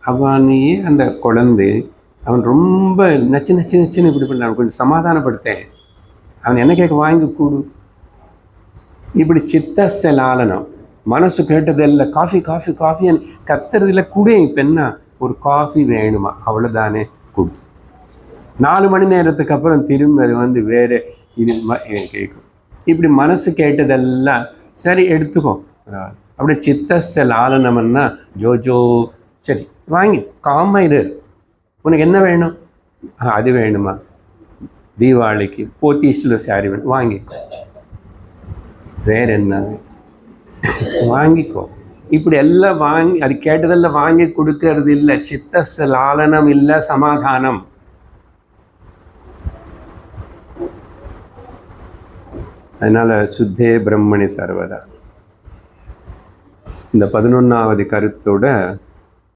அவனையே அந்த குழந்தை அவன் ரொம்ப நச்சுன்னு இப்படி பண்ணான். கொஞ்சம் சமாதானப்படுத்தேன். அவன் என்ன கேட்க வாங்கி கூடு. இப்படி சித்தஸ்ய லாலனம். மனசு கேட்டதெல்லாம் காஃபி காஃபி காஃபின்னு கத்துறதுல கூட இப்போ என்ன ஒரு காஃபி வேணுமா, அவ்வளோதானே கொடுத்து 4 மணி நேரத்துக்கு அப்புறம் திரும்ப அது வந்து வேறு இது கேட்கும். இப்படி மனசு கேட்டதெல்லாம் சரி எடுத்துக்கோ. அப்படி சித்தஸ்ய லாலனம்னா ஜோஜோ சரி வாங்கி காமா இரு. உனக்கு என்ன வேணும்? அது வேணுமா, தீபாவளிக்கு போத்தீஸில் சாரி வேணும், வாங்கிக்கோ. வேற என்ன வாங்கிக்கோ. இப்படி எல்லாம் வாங்கி அது கேட்டதெல்லாம் வாங்கி கொடுக்கறது இல்லை. சித்தஸ்ய லாலனம் இல்லை, சமாதானம். அதனால சுத்தே பிரம்மணி சர்வதா இந்த 11வது கருத்தோட